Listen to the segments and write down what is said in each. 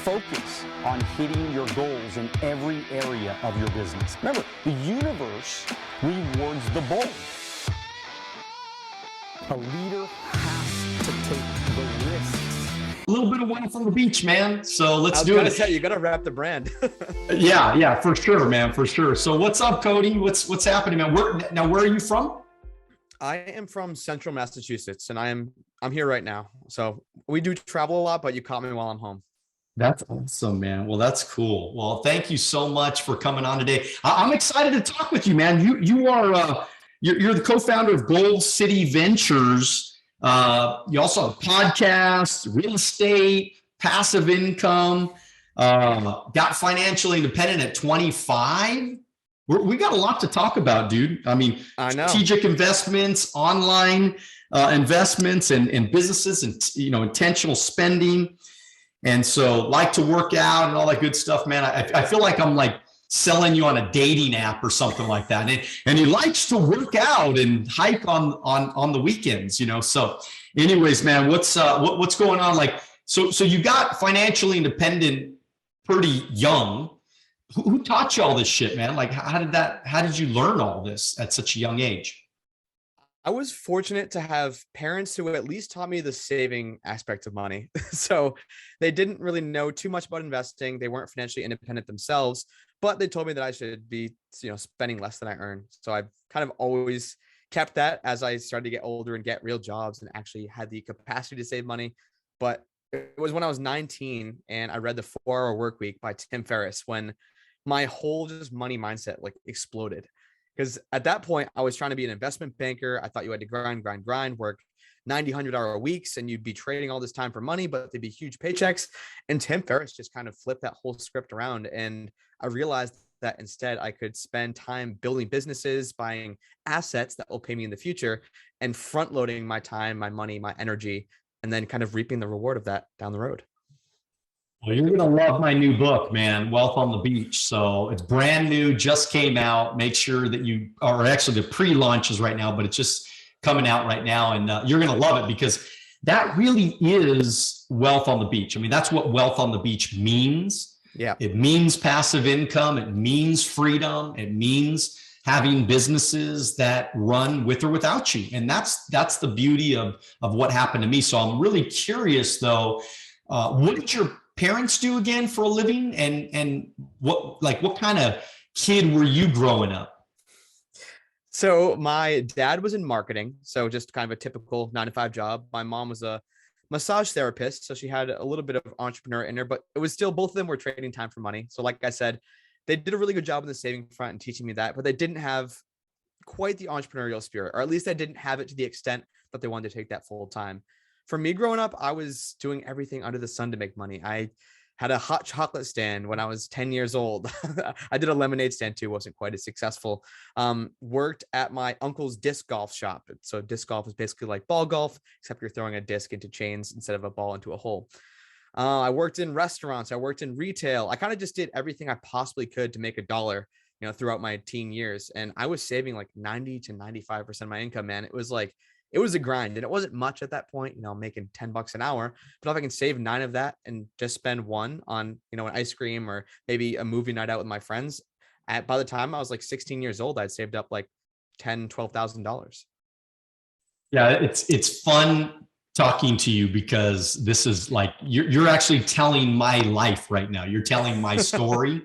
focus on hitting your goals in every area of your business. Remember, the universe rewards the bold. A leader has to take the risks. A little bit of one from the beach, man. So let's do it. You got to wrap the brand. Yeah, for sure, man, for sure. So what's up, Cody? What's happening, man? Where are you from? I am from Central Massachusetts, and I'm here right now. So we do travel a lot, but you caught me while I'm home. That's awesome, man. Well, that's cool. Well, thank you so much for coming on today. I'm excited to talk with you, man. You're the co-founder of Gold City Ventures. You also have a podcast, real estate, passive income. Got financially independent at 25. We got a lot to talk about, dude. I mean, I know. Strategic investments, online investments, and businesses, and intentional spending. And so, like to work out and all that good stuff, man. I feel like I'm like selling you on a dating app or something like that. And he likes to work out and hike on the weekends, So, anyways, man, what's going on? Like, so you got financially independent pretty young. Who taught you all this shit, man? Like, how did you learn all this at such a young age? I was fortunate to have parents who at least taught me the saving aspect of money. So they didn't really know too much about investing. They weren't financially independent themselves, but they told me that I should be, spending less than I earn. So I've kind of always kept that as I started to get older and get real jobs and actually had the capacity to save money. But it was when I was 19 and I read The 4-Hour Workweek by Tim Ferriss when my whole just money mindset like exploded. Because at that point, I was trying to be an investment banker. I thought you had to grind, work 90, 100-hour weeks, and you'd be trading all this time for money, but they'd be huge paychecks. And Tim Ferriss just kind of flipped that whole script around. And I realized that instead I could spend time building businesses, buying assets that will pay me in the future, and front loading my time, my money, my energy, and then kind of reaping the reward of that down the road. Well, you're going to love my new book, man, Wealth on the Beach. So it's brand new, just came out. Make sure that you are actually the pre-launch is right now, but it's just coming out right now. And you're going to love it because that really is wealth on the beach. I mean, that's what wealth on the beach means. Yeah. It means passive income. It means freedom. It means having businesses that run with or without you. And that's the beauty of what happened to me. So I'm really curious though, what did your parents do again for a living, and what kind of kid were you growing up? So my dad was in marketing, so just kind of a typical 9-to-5 job. My mom was a massage therapist, so she had a little bit of entrepreneur in her, but it was still, both of them were trading time for money. So like I said, they did a really good job in the saving front and teaching me that, but they didn't have quite the entrepreneurial spirit, or at least I didn't have it to the extent that they wanted to take that full time. For me growing up, I was doing everything under the sun to make money. I had a hot chocolate stand when I was 10 years old. I did a lemonade stand too, wasn't quite as successful. Worked at my uncle's disc golf shop. So disc golf is basically like ball golf, except you're throwing a disc into chains instead of a ball into a hole. I worked in restaurants. I worked in retail. I kind of just did everything I possibly could to make a dollar, throughout my teen years. And I was saving like 90 to 95% of my income, man. It was a grind, and it wasn't much at that point, making $10 an hour, but if I can save 9 of that and just spend 1 on, an ice cream or maybe a movie night out with my friends, by the time I was like 16 years old, I'd saved up like $10,000-$12,000. Yeah. It's fun talking to you because this is like, you're actually telling my life right now. You're telling my story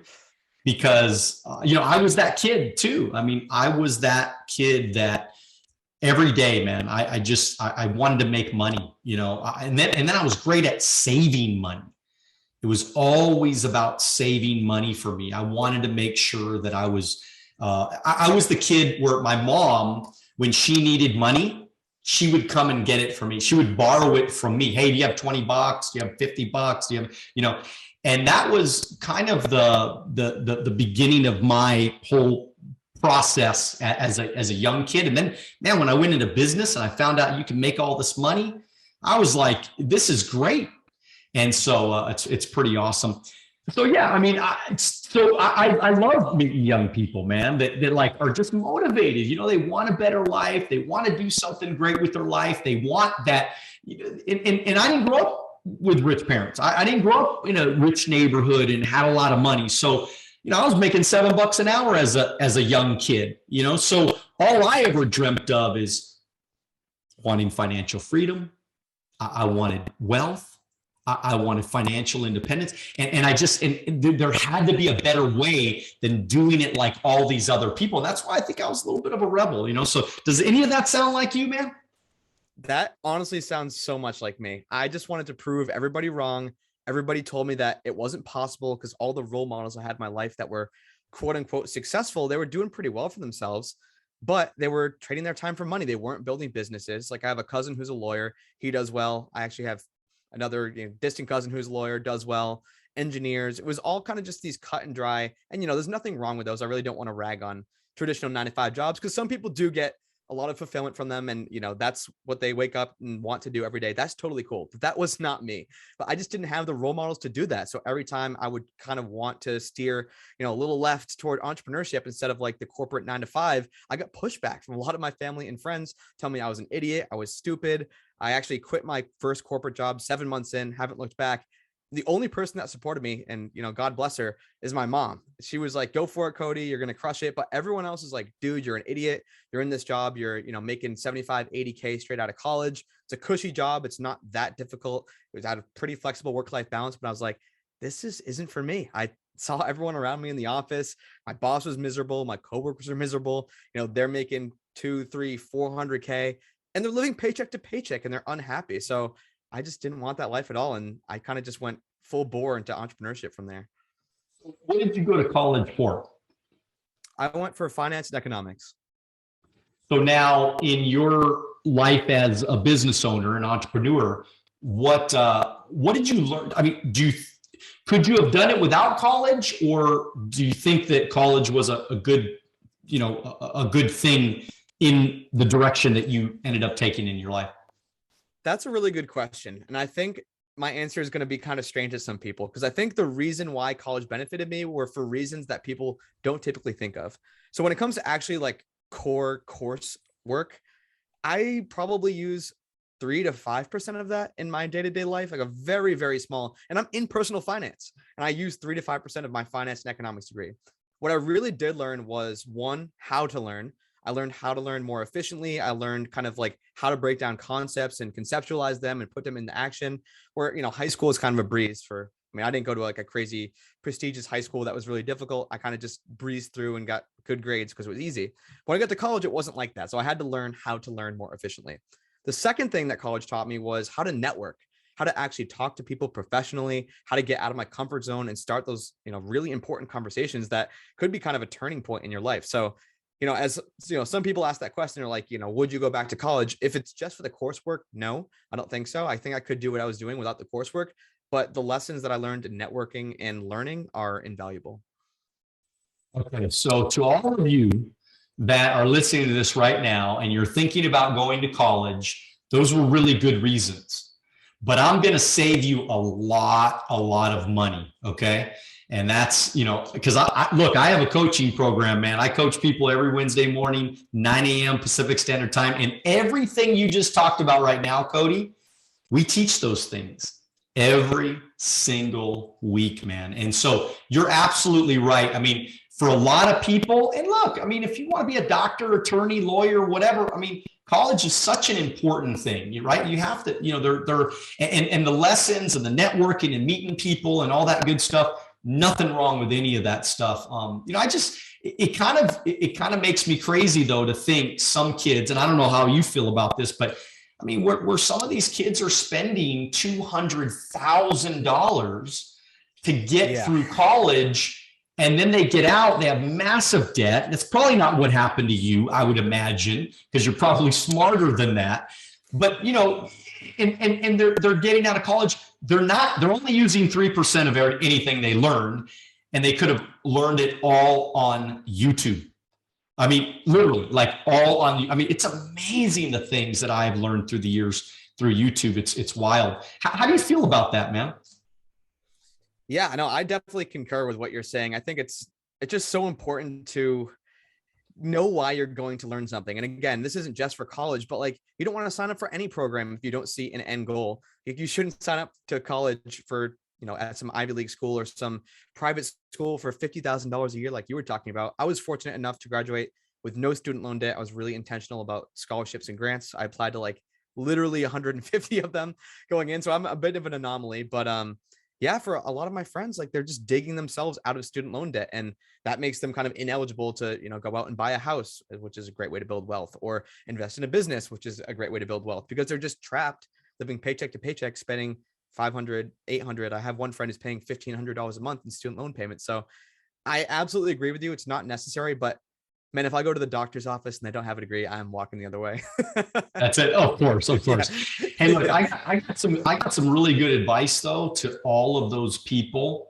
because, I was that kid too. I mean, I was that kid that every day, man, I wanted to make money, and then I was great at saving money. It was always about saving money for me. I wanted to make sure that I was the kid where my mom, when she needed money, she would come and get it for me. She would borrow it from me. Hey, do you have $20? Do you have $50? Do you have, and that was kind of the beginning of my whole process as a young kid. And then, man, when I went into business and I found out you can make all this money, I was like, this is great. And so it's pretty awesome. So yeah, I mean, I love meeting young people, man, that like are just motivated. They want a better life. They want to do something great with their life. They want that. And I didn't grow up with rich parents. I didn't grow up in a rich neighborhood and had a lot of money. So, I was making $7 an hour as a young kid, so all I ever dreamt of is wanting financial freedom. I wanted wealth. I wanted financial independence. And there had to be a better way than doing it like all these other people. And that's why I think I was a little bit of a rebel, So does any of that sound like you, man? That honestly sounds so much like me. I just wanted to prove everybody wrong. Everybody told me that it wasn't possible because all the role models I had in my life that were quote unquote successful, they were doing pretty well for themselves, but they were trading their time for money. They weren't building businesses. Like I have a cousin who's a lawyer. He does well. I actually have another distant cousin who's a lawyer, does well, engineers. It was all kind of just these cut and dry. And, there's nothing wrong with those. I really don't want to rag on traditional 9-to-5 jobs because some people do get a lot of fulfillment from them. And, that's what they wake up and want to do every day. That's totally cool. But that was not me. But I just didn't have the role models to do that. So every time I would kind of want to steer, a little left toward entrepreneurship instead of like the corporate 9-to-5, I got pushback from a lot of my family and friends telling me I was an idiot. I was stupid. I actually quit my first corporate job 7 months in, haven't looked back. The only person that supported me, and God bless her, is my mom. She was like, go for it, Cody, you're going to crush it. But everyone else is like, dude, you're an idiot. You're in this job. You're, making 75, 80K straight out of college. It's a cushy job. It's not that difficult. It was at a pretty flexible work-life balance. But I was like, this isn't for me. I saw everyone around me in the office. My boss was miserable. My coworkers are miserable. They're making 2, 3, 400K. And they're living paycheck to paycheck and they're unhappy. So I just didn't want that life at all. And I kind of just went full bore into entrepreneurship from there. What did you go to college for? I went for finance and economics. So now in your life as a business owner and entrepreneur, what did you learn? I mean, could you have done it without college, or do you think that college was a good, a good thing in the direction that you ended up taking in your life? That's a really good question. And I think my answer is going to be kind of strange to some people, because I think the reason why college benefited me were for reasons that people don't typically think of. So when it comes to actually like core course work, I probably use 3 to 5% of that in my day-to-day life, like a very, very small, and I'm in personal finance and I use 3 to 5% of my finance and economics degree. What I really did learn was, one, how to learn. I learned how to learn more efficiently. I learned kind of like how to break down concepts and conceptualize them and put them into action, where, high school is kind of a breeze for, I didn't go to like a crazy prestigious high school that was really difficult. I kind of just breezed through and got good grades because it was easy. When I got to college, it wasn't like that. So I had to learn how to learn more efficiently. The second thing that college taught me was how to network, how to actually talk to people professionally, how to get out of my comfort zone and start those, really important conversations that could be kind of a turning point in your life. So, as some people ask that question, they're like, would you go back to college? If it's just for the coursework, no, I don't think so. I think I could do what I was doing without the coursework, but the lessons that I learned in networking and learning are invaluable. Okay. So to all of you that are listening to this right now and you're thinking about going to college, those were really good reasons. But I'm going to save you a lot of money. Okay. And that's, because look, I have a coaching program, man. I coach people every Wednesday morning, 9 a.m. Pacific Standard Time. And everything you just talked about right now, Cody, we teach those things every single week, man. And so you're absolutely right. For a lot of people, and look, if you want to be a doctor, attorney, lawyer, whatever, college is such an important thing, right? You have to, and the lessons and the networking and meeting people and all that good stuff. Nothing wrong with any of that stuff. It kind of makes me crazy though to think some kids, and I don't know how you feel about this, but where some of these kids are spending $200,000 to get through college, and then they get out, they have massive debt. That's probably not what happened to you, I would imagine, because you're probably smarter than that. But and they're getting out of college. They're only using 3% of anything they learned, and they could have learned it all on YouTube. Literally, like all on. It's amazing the things that I've learned through the years through YouTube. It's wild. How do you feel about that, man? Yeah, I know. I definitely concur with what you're saying. I think it's just so important to know why you're going to learn something. And again, this isn't just for college, but like, you don't want to sign up for any program if you don't see an end goal. Like, you shouldn't sign up to college for, at some Ivy League school or some private school for $50,000 a year, like you were talking about. I was fortunate enough to graduate with no student loan debt. I was really intentional about scholarships and grants. I applied to like literally 150 of them going in. So I'm a bit of an anomaly, but yeah, for a lot of my friends, like, they're just digging themselves out of student loan debt, and that makes them kind of ineligible to, go out and buy a house, which is a great way to build wealth, or invest in a business, which is a great way to build wealth, because they're just trapped living paycheck to paycheck, spending 500, 800. I have one friend who's paying $1,500 a month in student loan payments. So I absolutely agree with you. It's not necessary, but man, if I go to the doctor's office and they don't have a degree, I'm walking the other way. That's it. Oh, of course. Yeah. Hey, look, I got some really good advice though to all of those people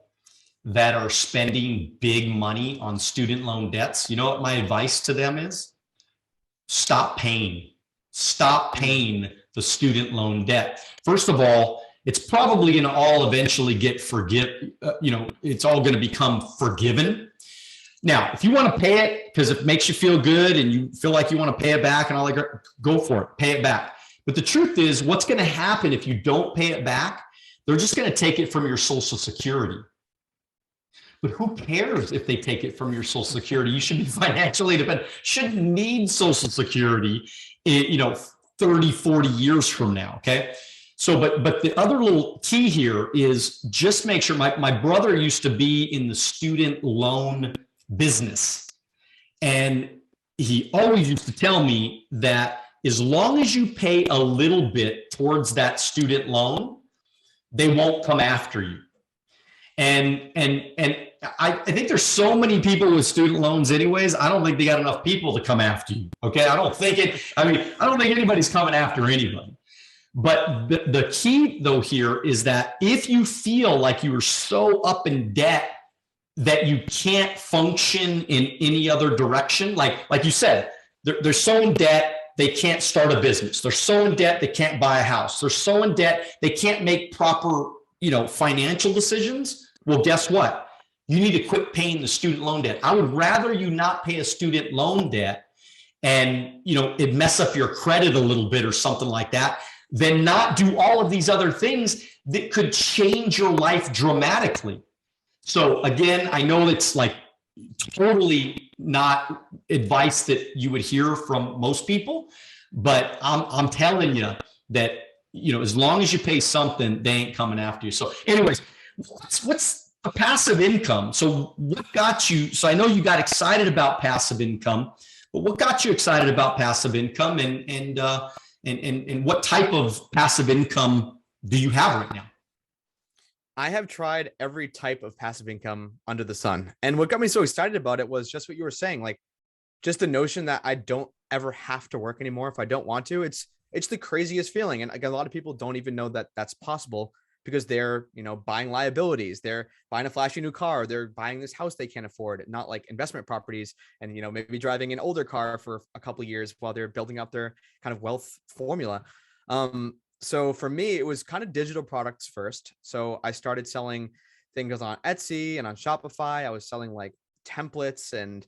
that are spending big money on student loan debts. You know what my advice to them is? Stop paying the student loan debt. First of all, it's probably going to all eventually get it's all going to become forgiven. Now, if you want to pay it because it makes you feel good and you feel like you want to pay it back and all that, go for it, pay it back. But the truth is, what's going to happen if you don't pay it back? They're just going to take it from your Social Security. But who cares if they take it from your Social Security? You should be financially independent. Shouldn't need Social Security, 30, 40 years from now, okay? So, but the other little key here is just make sure, my brother used to be in the student loan business. And he always used to tell me that as long as you pay a little bit towards that student loan, they won't come after you. And I think there's so many people with student loans anyways. I don't think they got enough people to come after you. Okay. I don't think anybody's coming after anybody. But the key though here is that if you feel like you are so up in debt that you can't function in any other direction, like you said, they're so in debt, they can't start a business. They're so in debt, they can't buy a house. They're so in debt, they can't make proper, financial decisions. Well, guess what? You need to quit paying the student loan debt. I would rather you not pay a student loan debt and, it mess up your credit a little bit or something like that, than not do all of these other things that could change your life dramatically. So again, I know it's like totally not advice that you would hear from most people, but I'm telling you that, as long as you pay something, they ain't coming after you. So anyways, what's a passive income? So what got you? So I know you got excited about passive income, but what got you excited about passive income, and what type of passive income do you have right now? I have tried every type of passive income under the sun. And what got me so excited about it was just what you were saying, like just the notion that I don't ever have to work anymore if I don't want to. It's the craziest feeling. And again, a lot of people don't even know that that's possible because they're, buying liabilities, they're buying a flashy new car, they're buying this house they can't afford, not like investment properties, and, maybe driving an older car for a couple of years while they're building up their kind of wealth formula. So for me, it was kind of digital products first. So I started selling things on Etsy and on Shopify. I was selling like templates and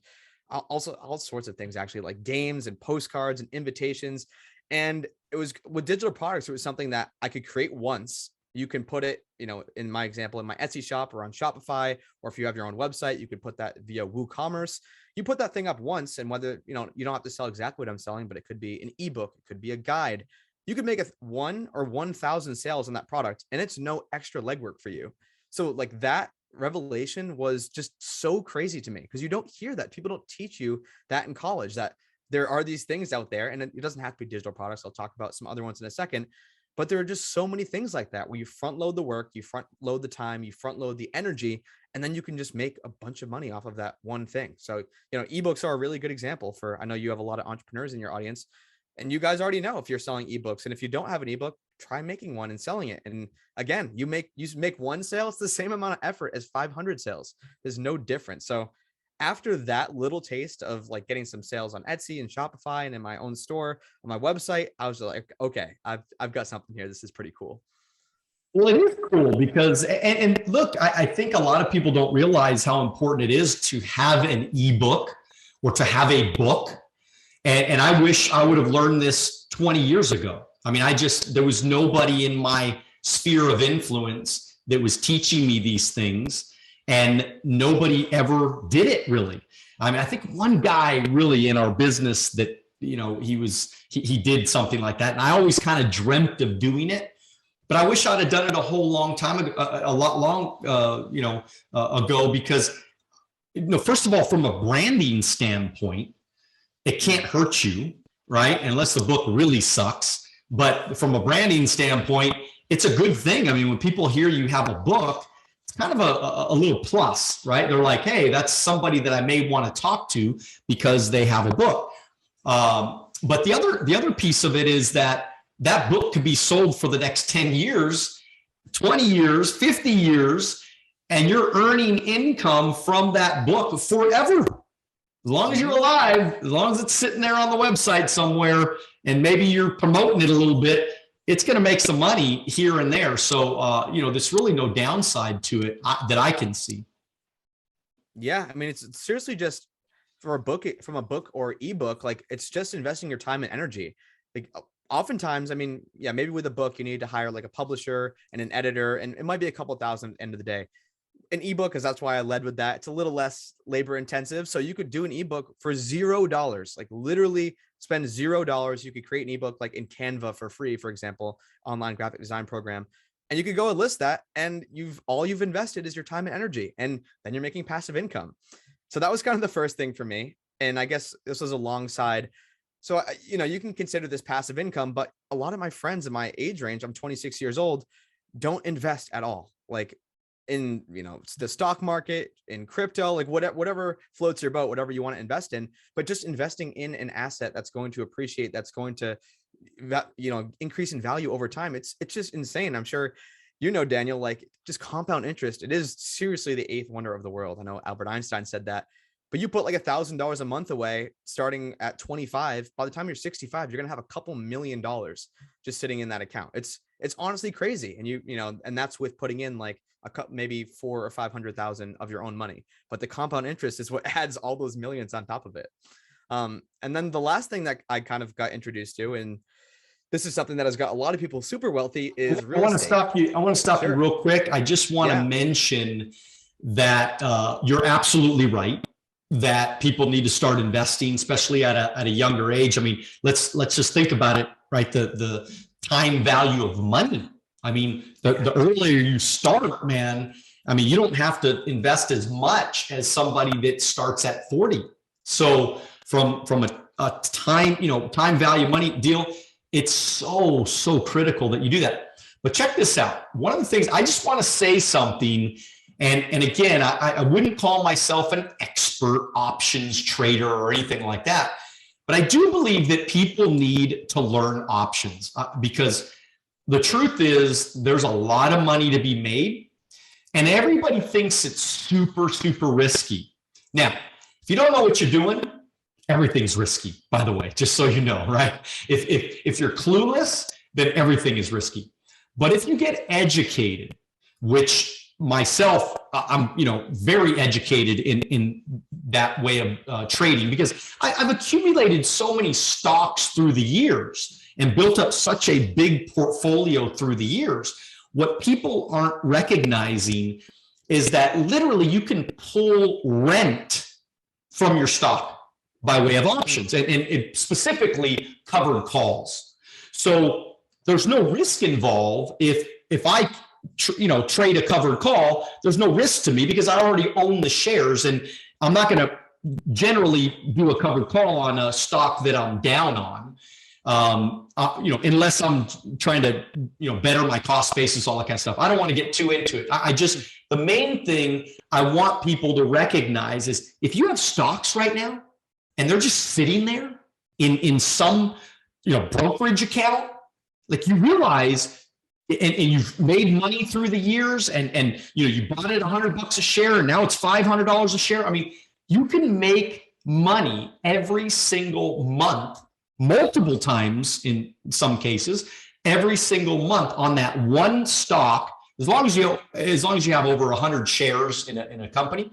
also all sorts of things, actually, like games and postcards and invitations. And it was with digital products, it was something that I could create once. You can put it, in my example, in my Etsy shop or on Shopify, or if you have your own website, you could put that via WooCommerce. You put that thing up once, and whether, you don't have to sell exactly what I'm selling, but it could be an ebook, it could be a guide. You could make 1 or 1,000 sales on that product, and it's no extra legwork for you. So like that revelation was just so crazy to me, because you don't hear that. People don't teach you that in college, that there are these things out there, and it doesn't have to be digital products. I'll talk about some other ones in a second, but there are just so many things like that where you front load the work, you front load the time, you front load the energy, and then you can just make a bunch of money off of that one thing. So, ebooks are a really good example I know you have a lot of entrepreneurs in your audience, and you guys already know if you're selling ebooks. And if you don't have an ebook, try making one and selling it. And again, you make one sale, it's the same amount of effort as 500 sales. There's no difference. So after that little taste of like getting some sales on Etsy and Shopify and in my own store on my website, I was like, okay, I've got something here. This is pretty cool. Well, it is cool because, and look, I think a lot of people don't realize how important it is to have an ebook or to have a book. And I wish I would have learned this 20 years ago. I mean, there was nobody in my sphere of influence that was teaching me these things, and nobody ever did it really. I mean, I think one guy really in our business that, he did something like that. And I always kind of dreamt of doing it, but I wish I'd have done it a whole long time ago, ago, because, first of all, from a branding standpoint, it can't hurt you, right? Unless the book really sucks. But from a branding standpoint, it's a good thing. I mean, when people hear you have a book, it's kind of a little plus, right? They're like, hey, that's somebody that I may want to talk to because they have a book. But the other piece of it is that book could be sold for the next 10 years, 20 years, 50 years, and you're earning income from that book forever. As long as you're alive, as long as it's sitting there on the website somewhere, and maybe you're promoting it a little bit, it's going to make some money here and there. So, there's really no downside to it that I can see. Yeah. I mean, it's seriously just from a book or ebook, like it's just investing your time and energy. Like oftentimes, I mean, yeah, maybe with a book, you need to hire like a publisher and an editor, and it might be a couple thousand at the end of the day. An ebook, because that's why I led with that. It's a little less labor intensive. So you could do an ebook for $0, like literally spend $0. You could create an ebook like in Canva for free, for example, online graphic design program. And you could go and list that, and all you've invested is your time and energy, and then you're making passive income. So that was kind of the first thing for me. And I guess this was alongside. So, you can consider this passive income, but a lot of my friends in my age range, I'm 26 years old, don't invest at all. Like in, the stock market, in crypto, like whatever floats your boat, whatever you want to invest in, but just investing in an asset that's going to appreciate, that's going to, increase in value over time. It's just insane. I'm sure, Daniel, like just compound interest. It is seriously the eighth wonder of the world. I know Albert Einstein said that, but you put like $1,000 a month away, starting at 25, by the time you're 65, you're going to have a couple $1 million just sitting in that account. It's honestly crazy. And and that's with putting in like maybe 400,000 or 500,000 of your own money, but the compound interest is what adds all those millions on top of it. And then the last thing that I kind of got introduced to, and this is something that has got a lot of people super wealthy, is real estate. I want to stop you real quick. I just want to mention that you're absolutely right that people need to start investing, especially at a younger age. I mean, let's just think about it, right? The time value of money. I mean, the earlier you start, man, I mean, you don't have to invest as much as somebody that starts at 40. So from a time, time value money deal, it's so critical that you do that. But check this out. One of the things, I just want to say something, and again, I wouldn't call myself an expert options trader or anything like that, but I do believe that people need to learn options because the truth is there's a lot of money to be made, and everybody thinks it's super risky. Now, if you don't know what you're doing, everything's risky, by the way, just so you know, right? If you're clueless, then everything is risky. But if you get educated, which myself, I'm very educated in that way of trading, because I've accumulated so many stocks through the years and built up such a big portfolio through the years. What people aren't recognizing is that literally you can pull rent from your stock by way of options, and it specifically covered calls. So there's no risk involved. If I trade a covered call, there's no risk to me because I already own the shares, and I'm not going to generally do a covered call on a stock that I'm down on. Unless I'm trying to, better my cost basis, all that kind of stuff. I don't want to get too into it. The main thing I want people to recognize is if you have stocks right now and they're just sitting there in some, brokerage account, like you realize, and you've made money through the years and you bought it $100 a share and now it's $500 a share. I mean, you can make money every single month, multiple times in some cases, every single month on that one stock. As long as you have over 100 shares in a company,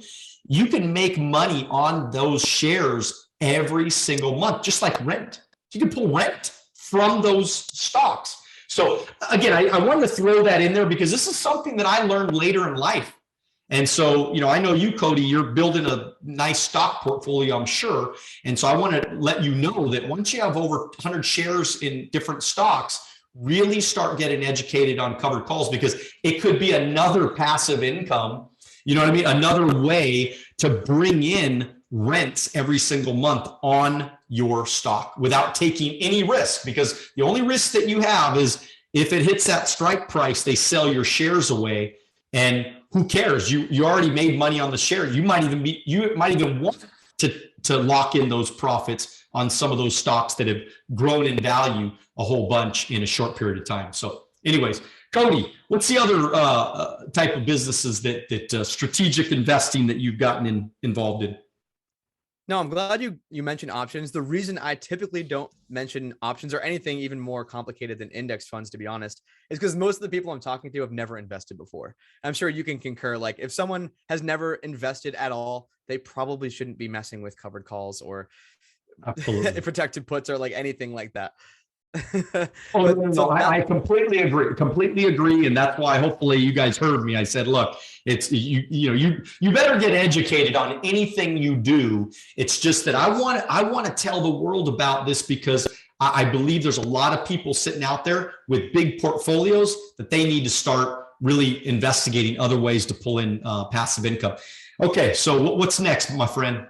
you can make money on those shares every single month, just like rent. You can pull rent from those stocks. So again, I wanted to throw that in there because this is something that I learned later in life. And so, I know you, Cody, you're building a nice stock portfolio, I'm sure. And so I want to let you know that once you have over 100 shares in different stocks, really start getting educated on covered calls, because it could be another passive income. You know what I mean? Another way to bring in rents every single month on your stock without taking any risk, because the only risk that you have is if it hits that strike price, they sell your shares away. And who cares? You already made money on the share. You might even want to lock in those profits on some of those stocks that have grown in value a whole bunch in a short period of time. So anyways, Cody, what's the other type of businesses that strategic investing that you've gotten involved in? No, I'm glad you mentioned options. The reason I typically don't mention options or anything even more complicated than index funds, to be honest, is because most of the people I'm talking to have never invested before. I'm sure you can concur. Like, if someone has never invested at all, they probably shouldn't be messing with covered calls or protected puts or like anything like that. I completely agree. And that's why hopefully you guys heard me. I said, look, it's you better get educated on anything you do. It's just that I want to tell the world about this, because I believe there's a lot of people sitting out there with big portfolios that they need to start really investigating other ways to pull in passive income. Okay, so what's next, my friend?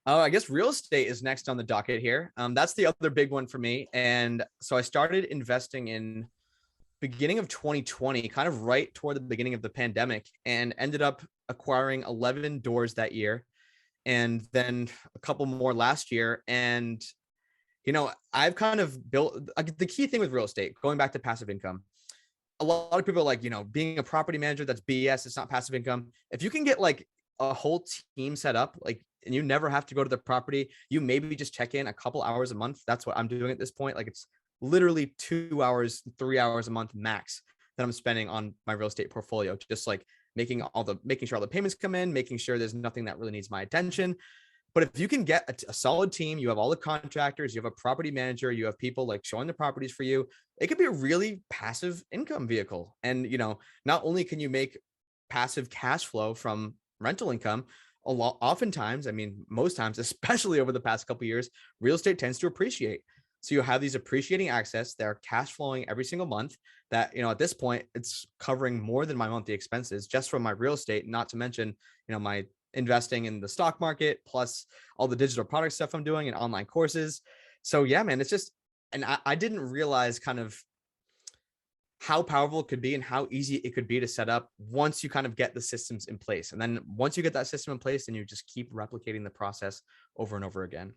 I guess real estate is next on the docket here. That's the other big one for me. And so I started investing in beginning of 2020, kind of right toward the beginning of the pandemic, and ended up acquiring 11 doors that year, and then a couple more last year. And, I've kind of built the key thing with real estate, going back to passive income. A lot of people are like, being a property manager, that's BS. It's not passive income. If you can get like a whole team set up, and you never have to go to the property, you maybe just check in a couple hours a month. That's what I'm doing at this point. Like, it's literally 2 hours, 3 hours a month max that I'm spending on my real estate portfolio, just like making sure all the payments come in, making sure there's nothing that really needs my attention. But if you can get a solid team, you have all the contractors, you have a property manager, you have people like showing the properties for you, it could be a really passive income vehicle. And, not only can you make passive cash flow from rental income, oftentimes, most times, especially over the past couple of years, real estate tends to appreciate. So you have these appreciating assets that are cash flowing every single month that, at this point, it's covering more than my monthly expenses just from my real estate, not to mention, my investing in the stock market, plus all the digital product stuff I'm doing and online courses. So yeah, man, it's just, and I didn't realize kind of how powerful it could be and how easy it could be to set up once you kind of get the systems in place. And then once you get that system in place, then you just keep replicating the process over and over again.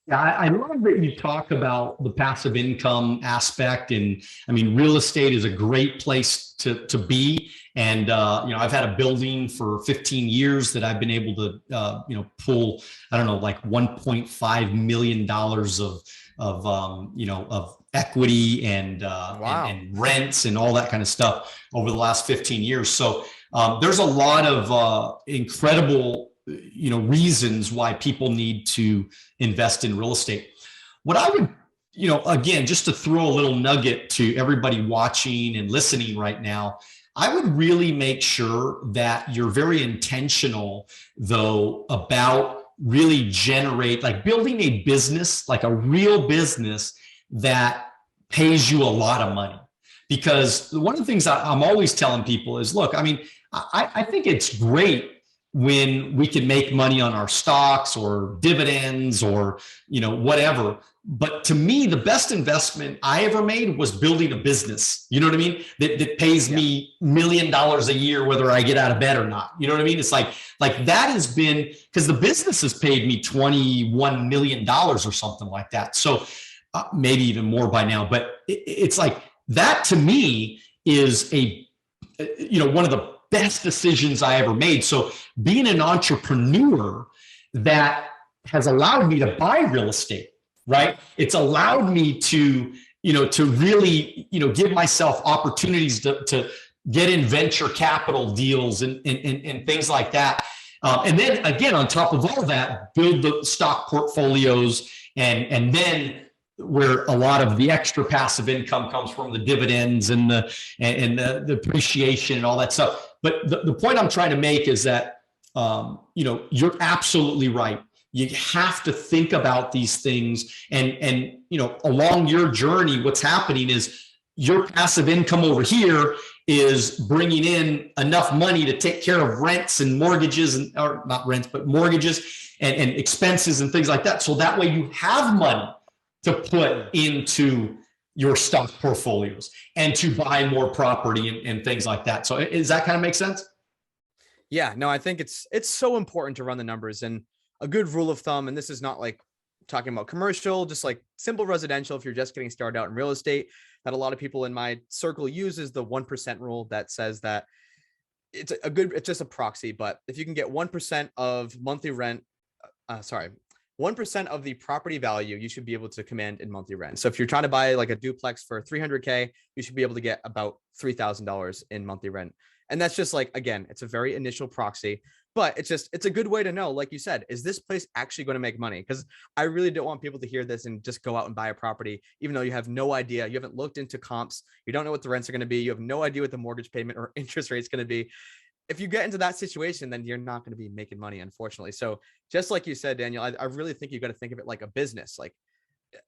Yeah, I love that you talk about the passive income aspect. And real estate is a great place to be. And, I've had a building for 15 years that I've been able to, pull, like $1.5 million of equity and and rents and all that kind of stuff over the last 15 years. So there's a lot of incredible, reasons why people need to invest in real estate. What I would, again, just to throw a little nugget to everybody watching and listening right now, I would really make sure that you're very intentional, though, about really building a business, like a real business that pays you a lot of money. Because one of the things I'm always telling people is, look, I think it's great when we can make money on our stocks or dividends or, whatever. But to me, the best investment I ever made was building a business, that pays me $1 million a year, whether I get out of bed or not. You know what I mean? It's like that has been, because the business has paid me $21 million or something like that. So maybe even more by now, but it's like that to me is one of the best decisions I ever made. So being an entrepreneur, that has allowed me to buy real estate, right? It's allowed me to, to really, give myself opportunities to get in venture capital deals and things like that. And then again, on top of all that, build the stock portfolios, and then where a lot of the extra passive income comes from, the dividends and the appreciation and all that stuff. But the point I'm trying to make is that, you're absolutely right. You have to think about these things, and along your journey, what's happening is your passive income over here is bringing in enough money to take care of rents and mortgages, or not rents, but mortgages and expenses and things like that. So that way you have money to put into your stock portfolios and to buy more property and things like that. So does that kind of make sense? Yeah, no, I think it's so important to run the numbers, and a good rule of thumb, and this is not like talking about commercial, just like simple residential, if you're just getting started out in real estate, that a lot of people in my circle use is the 1% rule, that says that it's just a proxy, but if you can get 1% of monthly rent, 1% of the property value, you should be able to command in monthly rent. So if you're trying to buy like a duplex for $300K, you should be able to get about $3,000 in monthly rent. And that's just like, again, it's a very initial proxy, but it's a good way to know, like you said, is this place actually going to make money? Because I really don't want people to hear this and just go out and buy a property, even though you have no idea. You haven't looked into comps. You don't know what the rents are going to be. You have no idea what the mortgage payment or interest rate is going to be. If you get into that situation, then you're not going to be making money, unfortunately. So just like you said, Daniel, I really think you got to think of it like a business. Like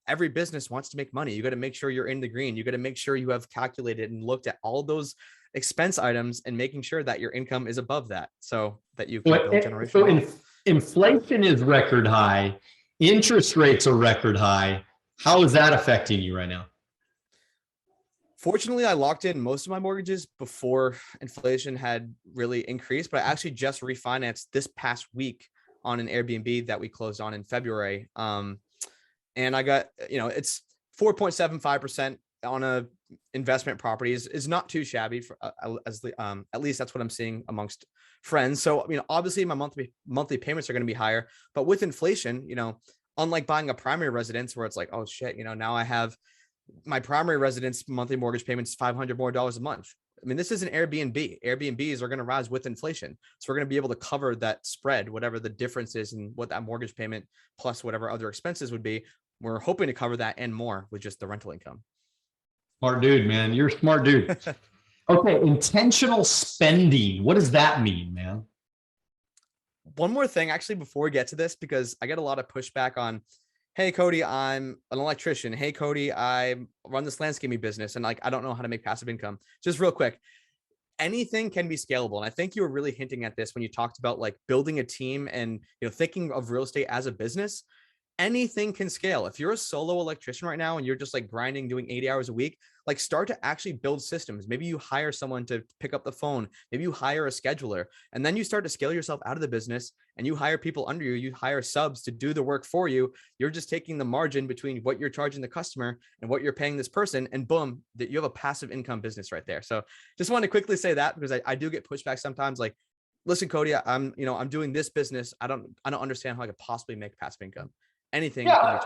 every business wants to make money. You got to make sure you're in the green. You got to make sure you have calculated and looked at all those expense items and making sure that your income is above that, so that you can build generational. So inflation is record high. Interest rates are record high. How is that affecting you right now? Fortunately, I locked in most of my mortgages before inflation had really increased, but I actually just refinanced this past week on an Airbnb that we closed on in February. And I got, it's 4.75% on a investment property is not too shabby for at least that's what I'm seeing amongst friends. So, obviously my monthly payments are going to be higher, but with inflation, unlike buying a primary residence where it's like, oh shit, now I have my primary residence monthly mortgage payments $500 more a month. This is an Airbnb. Airbnbs are going to rise with inflation. So we're going to be able to cover that spread, whatever the difference is in what that mortgage payment plus whatever other expenses would be. We're hoping to cover that and more with just the rental income. Smart dude, man. You're a smart dude. Okay. Intentional spending. What does that mean, man? One more thing, actually, before we get to this, because I get a lot of pushback on, hey, Cody, I'm an electrician. Hey, Cody, I run this landscaping business and I don't know how to make passive income. Just real quick, anything can be scalable. And I think you were really hinting at this when you talked about like building a team and, thinking of real estate as a business. Anything can scale. If you're a solo electrician right now and you're just like grinding, doing 80 hours a week, like start to actually build systems. Maybe you hire someone to pick up the phone. Maybe you hire a scheduler, and then you start to scale yourself out of the business and you hire people under you. You hire subs to do the work for you. You're just taking the margin between what you're charging the customer and what you're paying this person. And boom, that you have a passive income business right there. So just want to quickly say that because I do get pushback sometimes like, listen, Cody, I'm doing this business. I don't understand how I could possibly make passive income. Anything. Yeah,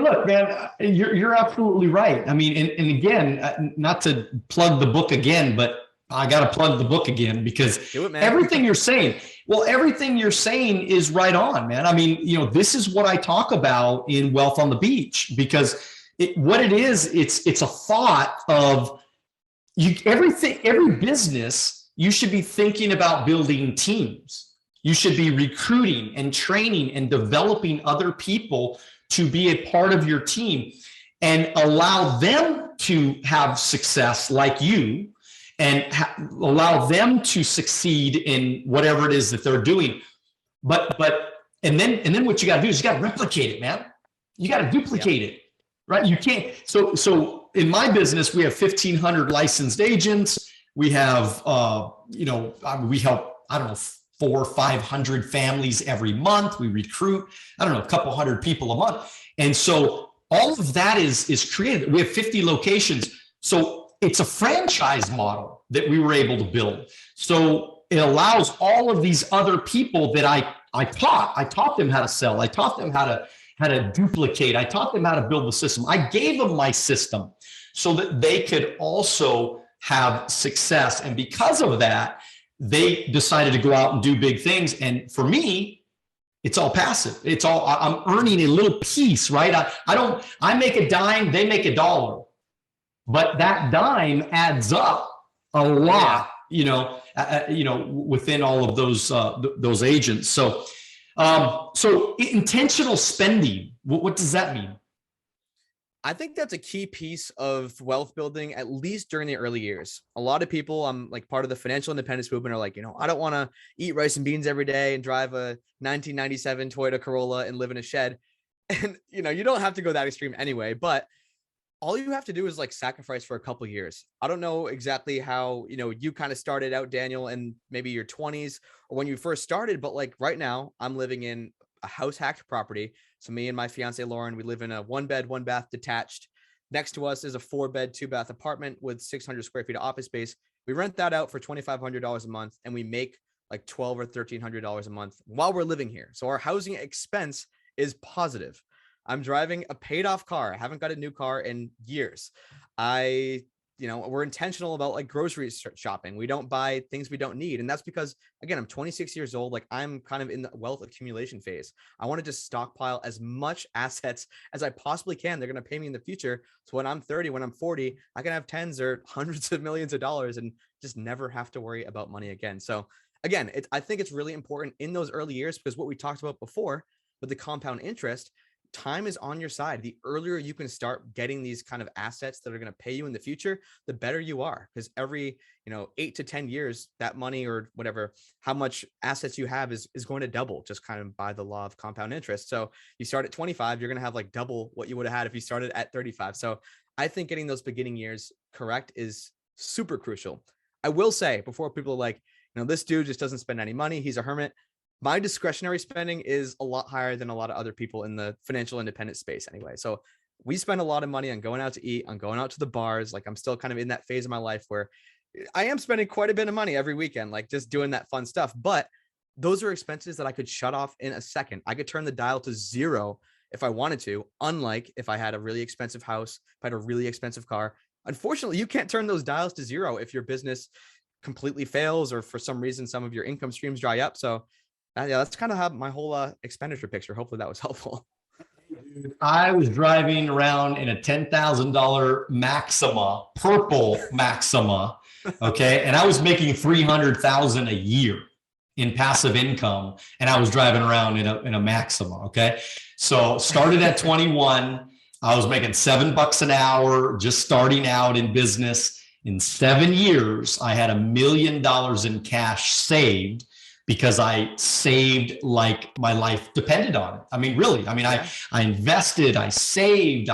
look, man, you're absolutely right. And again, not to plug the book again, but I got to plug the book again because do it, man. Everything you're saying is right on, man. This is what I talk about in Wealth on the Beach because it's a thought of every business, you should be thinking about building teams. You should be recruiting and training and developing other people to be a part of your team and allow them to have success like you and allow them to succeed in whatever it is that they're doing. And then what you got to do is you got to replicate it, man. You got to duplicate it, right? You can't. So in my business, we have 1,500 licensed agents. We have, we help, 400 or 500 families every month. We recruit, a couple hundred people a month. And so all of that is created. We have 50 locations. So it's a franchise model that we were able to build. So it allows all of these other people that I taught them how to sell. I taught them how to duplicate. I taught them how to build the system. I gave them my system so that they could also have success. And because of that, they decided to go out and do big things. And for me, it's all passive. It's all, I'm earning a little piece, right? I make a dime, they make a dollar, but that dime adds up a lot, within all of those agents. So intentional spending, what does that mean? I think that's a key piece of wealth building, at least during the early years. A lot of people, I'm like part of the financial independence movement, are like, I don't want to eat rice and beans every day and drive a 1997 Toyota Corolla and live in a shed. And, you don't have to go that extreme anyway, but all you have to do is like sacrifice for a couple of years. I don't know exactly how, you kind of started out, Daniel, in maybe your 20s or when you first started, but like right now I'm living in a house hacked property. So me and my fiance, Lauren, we live in a 1-bed, 1-bath detached. Next to us is a 4-bed, 2-bath apartment with 600 square feet of office space. We rent that out for $2,500 a month and we make like $1,200 or $1,300 a month while we're living here. So our housing expense is positive. I'm driving a paid off car. I haven't got a new car in years. We're intentional about like grocery shopping. We don't buy things we don't need. And that's because, again, I'm 26 years old. Like I'm kind of in the wealth accumulation phase. I want to just stockpile as much assets as I possibly can. They're going to pay me in the future. So when I'm 30, when I'm 40, I can have tens or hundreds of millions of dollars and just never have to worry about money again. So again, I think it's really important in those early years, because what we talked about before with the compound interest, time is on your side. The earlier you can start getting these kind of assets that are going to pay you in the future, the better you are. Because every, 8 to 10 years, that money or whatever, how much assets you have is going to double, just kind of by the law of compound interest. So you start at 25, you're going to have like double what you would have had if you started at 35. So I think getting those beginning years correct is super crucial. I will say, before people are like, this dude just doesn't spend any money, he's a hermit. My discretionary spending is a lot higher than a lot of other people in the financial independent space anyway. So we spend a lot of money on going out to eat, on going out to the bars. Like I'm still kind of in that phase of my life where I am spending quite a bit of money every weekend, like just doing that fun stuff. But those are expenses that I could shut off in a second. I could turn the dial to zero if I wanted to, unlike if I had a really expensive house, if I had a really expensive car. Unfortunately, you can't turn those dials to zero if your business completely fails or for some reason some of your income streams dry up. So that's kind of how my whole expenditure picture. Hopefully that was helpful. I was driving around in a $10,000 Maxima, purple Maxima. Okay. And I was making $300,000 a year in passive income. And I was driving around in a Maxima. Okay. So started at 21. I was making $7 an hour, just starting out in business. In 7 years, I had $1 million in cash saved, because I saved like my life depended on it. I mean, really, I invested, I saved,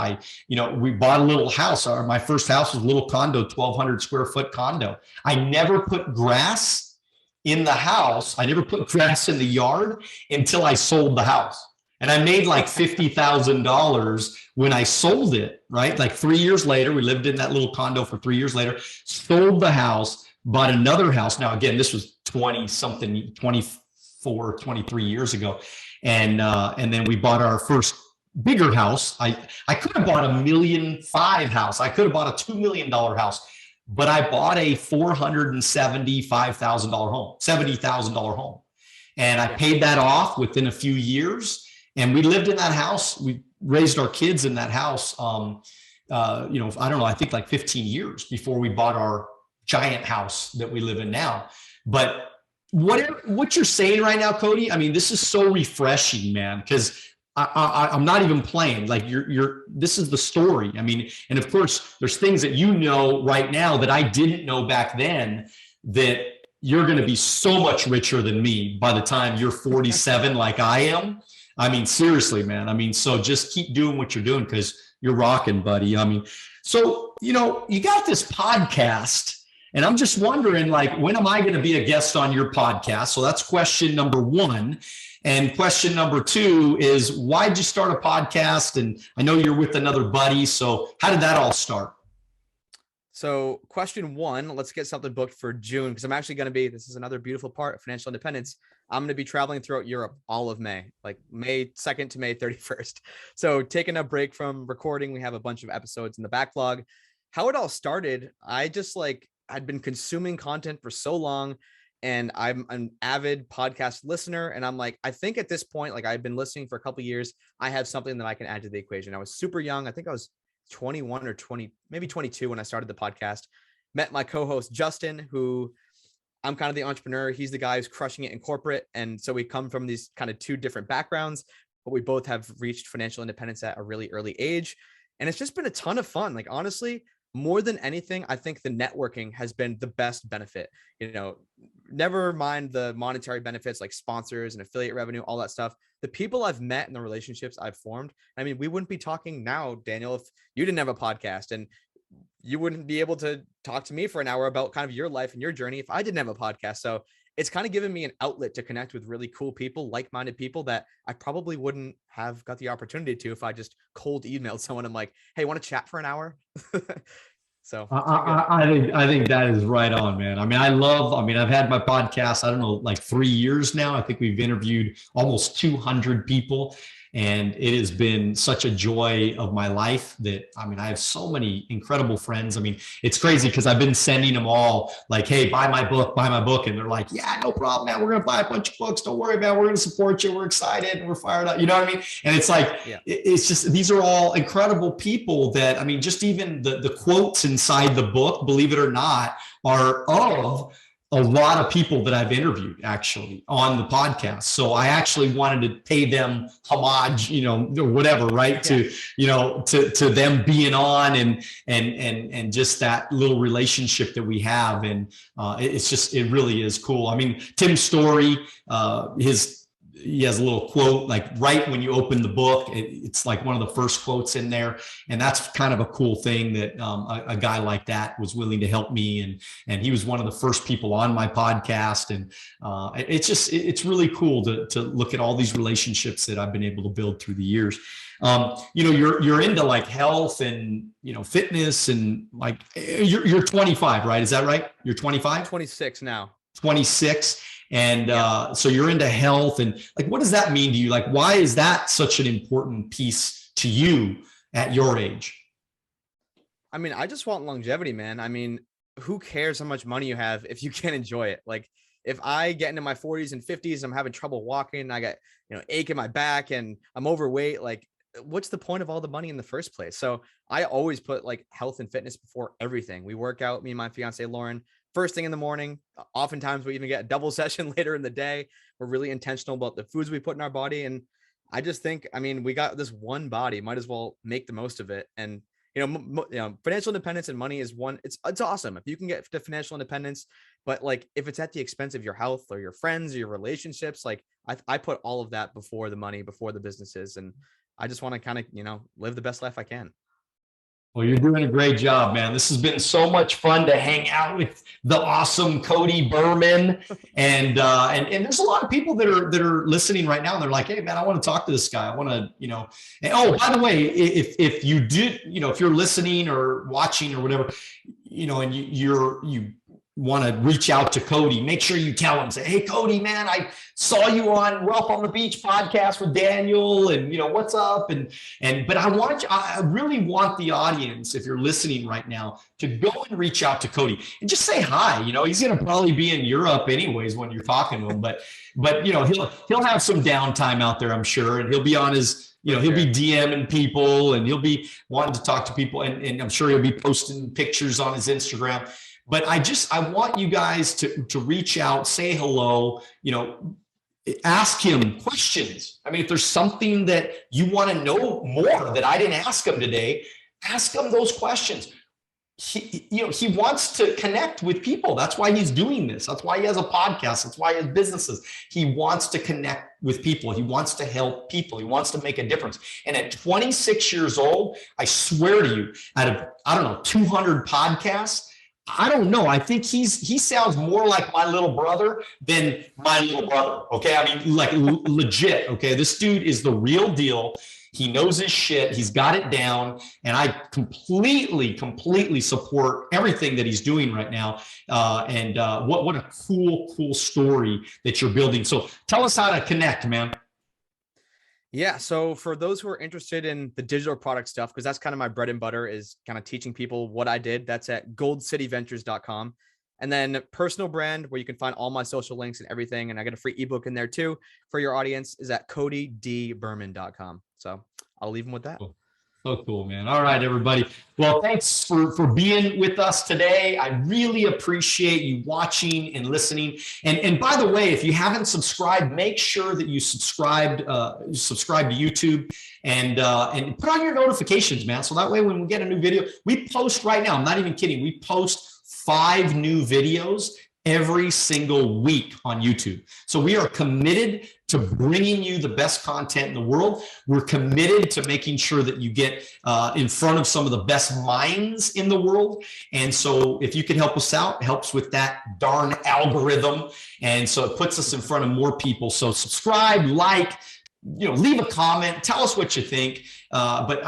we bought a little house. My first house was a little condo, 1,200 square foot condo. I never put grass in the house. I never put grass in the yard until I sold the house. And I made like $50,000 when I sold it, right? Like 3 years later, we lived in that little condo for 3 years later, sold the house, bought another house. Now, again, this was 24, 23 years ago. And then we bought our first bigger house. I could have bought $1.5 million house. I could have bought a $2 million house, but I bought a $475,000 home, $70,000 home. And I paid that off within a few years. And we lived in that house. We raised our kids in that house. I don't know, I think like 15 years before we bought our giant house that we live in now. But what you're saying right now, Cody, I mean, this is so refreshing, man, because I'm not even playing. Like this is the story. I mean, and of course there's things that you know right now that I didn't know back then, that you're going to be so much richer than me by the time you're 47 like I am. I mean, seriously, man. I mean, so just keep doing what you're doing, because you're rocking, buddy. I mean, so, you got this podcast, and I'm just wondering, like, when am I going to be a guest on your podcast? So that's question number one. And question number two is, why'd you start a podcast? And I know you're with another buddy. So how did that all start? So question one, let's get something booked for June, because I'm actually going to be, this is another beautiful part of financial independence. I'm going to be traveling throughout Europe all of May, like May 2nd to May 31st. So taking a break from recording, we have a bunch of episodes in the backlog. How it all started, I'd been consuming content for so long. and I'm an avid podcast listener. And I'm like, I think at this point, like I've been listening for a couple of years, I have something that I can add to the equation. I was super young. I think I was 21 or 20, maybe 22 when I started the podcast. Met my co-host Justin, who I'm kind of the entrepreneur. He's the guy who's crushing it in corporate. And so we come from these kind of two different backgrounds, but we both have reached financial independence at a really early age. And it's just been a ton of fun. Like, honestly, more than anything, I think the networking has been the best benefit. You know, never mind the monetary benefits like sponsors and affiliate revenue, all that stuff. The people I've met and the relationships I've formed. I mean, we wouldn't be talking now, Daniel, if you didn't have a podcast, and you wouldn't be able to talk to me for an hour about kind of your life and your journey if I didn't have a podcast. So it's kind of given me an outlet to connect with really cool people, like-minded people that I probably wouldn't have got the opportunity to if I just cold emailed someone. I'm like, hey, want to chat for an hour? So I think that is right on, man. I mean, I've had my podcast, I don't know, like 3 years now. I think we've interviewed almost 200 people. And it has been such a joy of my life that, I mean, I have so many incredible friends. I mean, it's crazy because I've been sending them all like, hey, buy my book. And they're like, yeah, no problem, man. We're going to buy a bunch of books. Don't worry, man. We're going to support you. We're excited and we're fired up. You know what I mean? And it's like, it's just, these are all incredible people that, I mean, just even the quotes inside the book, believe it or not, are of a lot of people that I've interviewed actually on the podcast. So I actually wanted to pay them homage, you know, or whatever, right? To, you know, to them being on and just that little relationship that we have. And it's just, it really is cool. I mean, Tim's story, he has a little quote, like right when you open the book, it's like one of the first quotes in there. And that's kind of a cool thing that a guy like that was willing to help me. And he was one of the first people on my podcast. And it's really cool to look at all these relationships that I've been able to build through the years. You know, you're into like health and, you know, fitness and like you're 25, right? Is that right? You're 25? 26 now. 26. And so you're into health, and like, what does that mean to you? Like, why is that such an important piece to you at your age? I mean, I just want longevity, man. I mean, who cares how much money you have if you can't enjoy it? Like, if I get into my 40s and 50s, I'm having trouble walking, I got, you know, ache in my back and I'm overweight, like, what's the point of all the money in the first place? So I always put like health and fitness before everything. We work out, me and my fiance, Lauren, first thing in the morning. Oftentimes we even get a double session later in the day. We're really intentional about the foods we put in our body. And I just think, I mean, we got this one body, might as well make the most of it. And, you know, financial independence and money is one, it's awesome if you can get to financial independence, but like, if it's at the expense of your health or your friends or your relationships, like I put all of that before the money, before the businesses. And I just want to kind of, you know, live the best life I can. Well, you're doing a great job, man. This has been so much fun to hang out with the awesome Cody Berman. And there's a lot of people that are listening right now. And they're like, hey, man, I want to talk to this guy. I want to, you know, and oh, by the way, if you did, you know, if you're listening or watching or whatever, you know, and you want to reach out to Cody, make sure you tell him, say, hey, Cody, man, I saw you on Wealth on the Beach podcast with Daniel, and, you know, what's up? But I really want the audience, if you're listening right now, to go and reach out to Cody and just say hi. You know, he's going to probably be in Europe anyways when you're talking to him, but, you know, he'll have some downtime out there, I'm sure. And he'll be on his, you know, he'll be DMing people and he'll be wanting to talk to people. And I'm sure he'll be posting pictures on his Instagram. But I want you guys to reach out, say hello, you know, ask him questions. I mean, if there's something that you want to know more that I didn't ask him today, ask him those questions. He wants to connect with people. That's why he's doing this. That's why he has a podcast. That's why he has businesses. He wants to connect with people. He wants to help people. He wants to make a difference. And at 26 years old, I swear to you, out of, I don't know, 200 podcasts, I don't know. I think he sounds more like my little brother than my little brother. Okay. I mean, like legit. Okay. This dude is the real deal. He knows his shit. He's got it down. And I completely support everything that he's doing right now. What a cool story that you're building. So tell us how to connect, man. Yeah. So for those who are interested in the digital product stuff, because that's kind of my bread and butter, is kind of teaching people what I did. That's at goldcityventures.com. And then personal brand, where you can find all my social links and everything. And I got a free ebook in there too for your audience, is at codydberman.com. So I'll leave them with that. Cool. So cool, man. All right, everybody. Well, thanks for being with us today. I really appreciate you watching and listening. And by the way, if you haven't subscribed, make sure that you subscribe to YouTube and put on your notifications, man. So that way, when we get a new video, we post right now. I'm not even kidding. We post 5 new videos every single week on YouTube. So we are committed to bringing you the best content in the world. We're committed to making sure that you get in front of some of the best minds in the world. And so if you can help us out, it helps with that darn algorithm. And so it puts us in front of more people. So subscribe, like, leave a comment, tell us what you think. But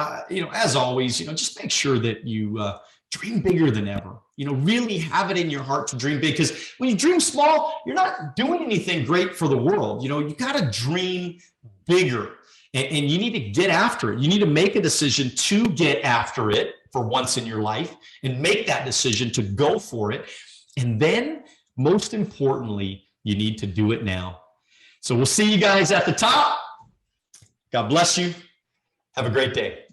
as always, just make sure that you dream bigger than ever. Really have it in your heart to dream big, because when you dream small, you're not doing anything great for the world. You got to dream bigger, and you need to get after it. You need to make a decision to get after it for once in your life, and make that decision to go for it. And then, most importantly, you need to do it now. So we'll see you guys at the top. God bless you. Have a great day.